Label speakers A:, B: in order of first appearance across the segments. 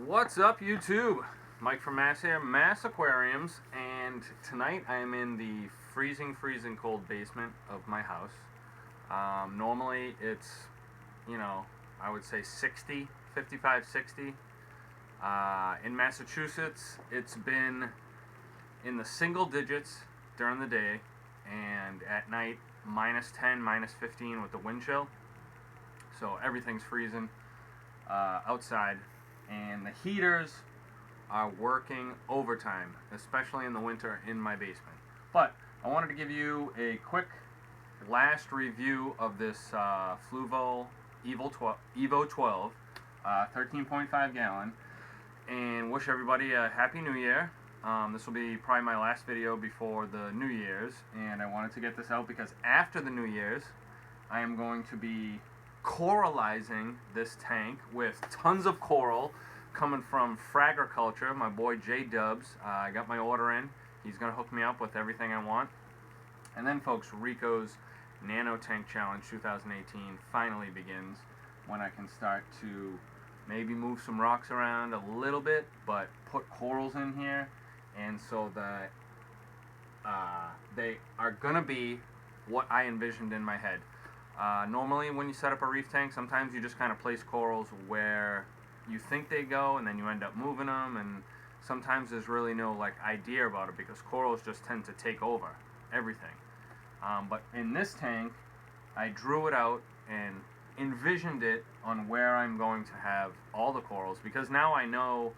A: What's up, YouTube? Mike from Mass here, Mass Aquariums, and tonight I am in the freezing cold basement of my house. Normally it's, I would say 60, 55, 60. In Massachusetts, it's been in the single digits during the day, and at night, minus 10, minus 15 with the wind chill. So everything's freezing outside. And the heaters are working overtime, especially in the winter in my basement. But I wanted to give you a quick last review of this Fluval Evo 12, 13.5 gallon, and wish everybody a Happy New Year. This will be probably my last video before the New Year's, and I wanted to get this out because after the New Year's, I am going to be coralizing this tank with tons of coral coming from Fragriculture, my boy J-Dubs. I got my order in. He's going to hook me up with everything I want. And then, folks, Rico's Nano Tank Challenge 2018 finally begins, when I can start to maybe move some rocks around a little bit, but put corals in here, and so that they are going to be what I envisioned in my head. Normally when you set up a reef tank, sometimes you just kind of place corals where you think they go, and then you end up moving them, and sometimes there's really no idea about it because corals just tend to take over everything. But in this tank, I drew it out and envisioned it on where I'm going to have all the corals, because now I know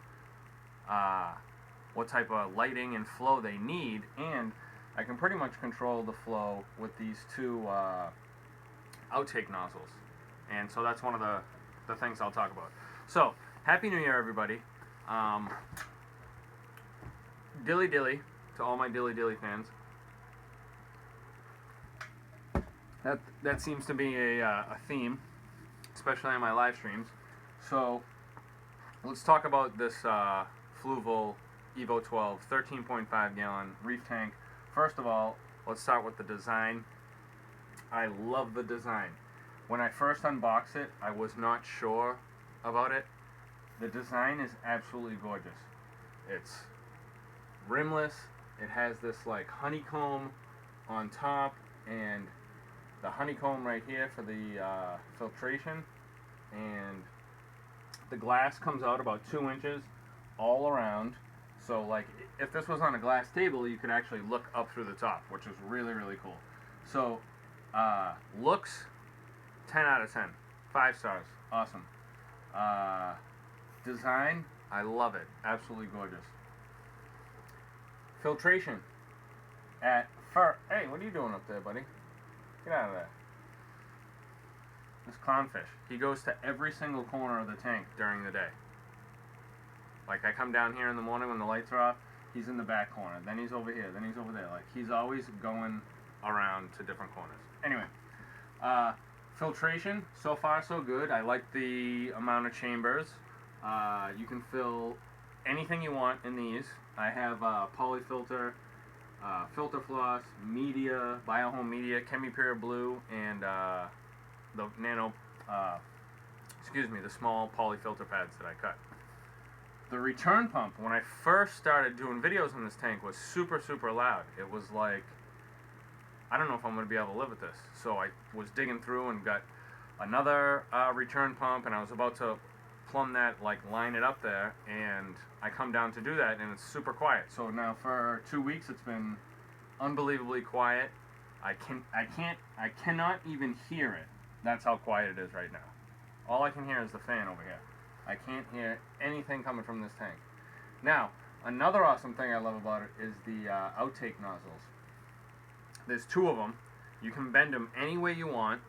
A: what type of lighting and flow they need, and I can pretty much control the flow with these two Outtake Nozzles. And so that's one of the things I'll talk about. So, Happy New Year, everybody. Dilly dilly to all my dilly dilly fans. That seems to be a theme, especially on my live streams. So, let's talk about this Fluval Evo 12 13.5 gallon reef tank. First of all, let's start with the design. I love the design. When I first unboxed it, I was not sure about it. The design is absolutely gorgeous. It's rimless. It has this honeycomb on top, and the honeycomb right here for the filtration, and the glass comes out about 2 inches all around. So if this was on a glass table, you could actually look up through the top, which is really, really cool. So looks, 10 out of 10. 5 stars. Awesome. Design, I love it. Absolutely gorgeous. Filtration. Hey, what are you doing up there, buddy? Get out of there. This clownfish. He goes to every single corner of the tank during the day. I come down here in the morning when the lights are off, he's in the back corner. Then he's over here. Then he's over there. He's always going around to different corners. Anyway, filtration, so far so good. I like the amount of chambers. You can fill anything you want in these. I have polyfilter, filter floss, media, biohome media, ChemiPure blue, and the nano, the small polyfilter pads that I cut. The return pump, when I first started doing videos on this tank, was super, super loud. It was I don't know if I'm going to be able to live with this. So I was digging through and got another return pump, and I was about to plumb that, line it up there, and I come down to do that, and it's super quiet. So now for 2 weeks, it's been unbelievably quiet. I cannot even hear it. That's how quiet it is right now. All I can hear is the fan over here. I can't hear anything coming from this tank. Now, another awesome thing I love about it is the Outtake Nozzles. There's 2 of them. You can bend them any way you want,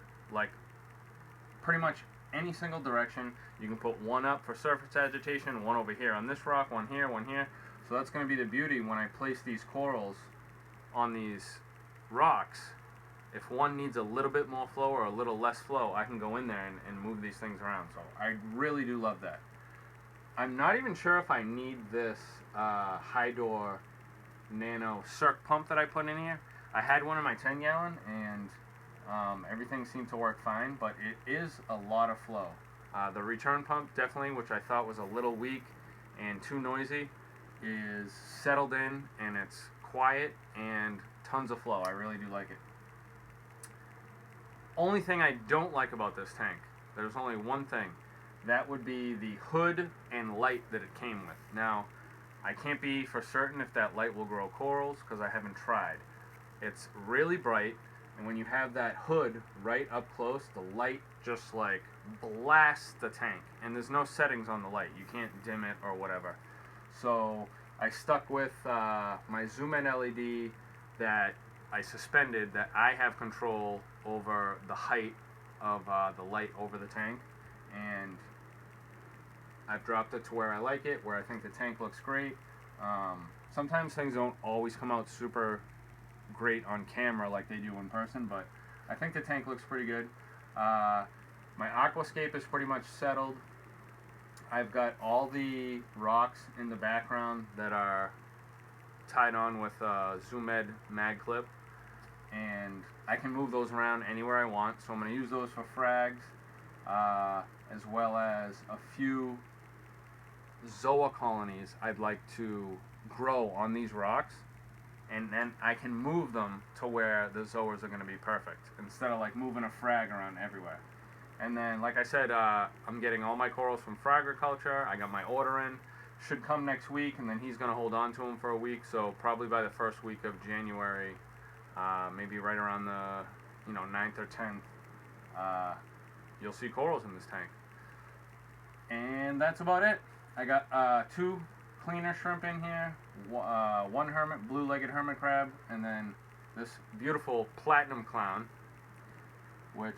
A: pretty much any single direction. You can put one up for surface agitation, one over here on this rock, one here, one here. So that's going to be the beauty when I place these corals on these rocks. If one needs a little bit more flow or a little less flow, I can go in there and move these things around. So I really do love that. I'm not even sure if I need this high door nano circ pump that I put in here. I had one in my 10 gallon, and everything seemed to work fine, but it is a lot of flow. The return pump, definitely, which I thought was a little weak and too noisy, is settled in, and it's quiet and tons of flow. I really do like it. Only thing I don't like about this tank, there's only one thing. That would be the hood and light that it came with. Now, I can't be for certain if that light will grow corals because I haven't tried. It's really bright, and when you have that hood right up close, the light just like blasts the tank, and there's no settings on the light. You can't dim it or whatever. So I stuck with my zoom in LED that I suspended, that I have control over the height of the light over the tank, and I've dropped it to where I like it, where I think the tank looks great. Sometimes things don't always come out super great on camera like they do in person, but I think the tank looks pretty good. My Aquascape is pretty much settled. I've got all the rocks in the background that are tied on with a Zoom Ed mag clip, and I can move those around anywhere I want, so I'm going to use those for frags, as well as a few zoa colonies I'd like to grow on these rocks, and then I can move them to where the zoas are going to be perfect, instead of like moving a frag around everywhere. And then, like I said, I'm getting all my corals from Fragriculture. I got my order in. Should come next week, and then he's going to hold on to them for a week, so probably by the first week of January, maybe right around the 9th or 10th, you'll see corals in this tank. And that's about it. I got 2 cleaner shrimp in here, 1 blue-legged hermit crab, and then this beautiful platinum clown, which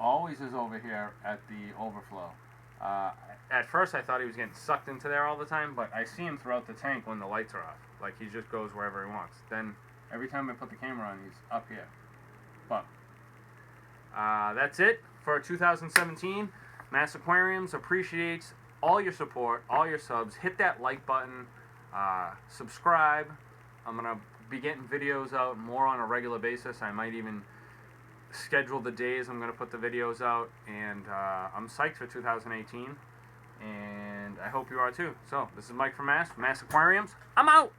A: always is over here at the overflow. At first I thought he was getting sucked into there all the time, but I see him throughout the tank when the lights are off. Like, he just goes wherever he wants. Then every time I put the camera on, he's up here. But that's it for 2017. Mass Aquariums appreciates all your support, all your subs. Hit that like button, subscribe. I'm going to be getting videos out more on a regular basis. I might even schedule the days I'm going to put the videos out, and I'm psyched for 2018, and I hope you are too. So this is Mike from Mass Aquariums. I'm out.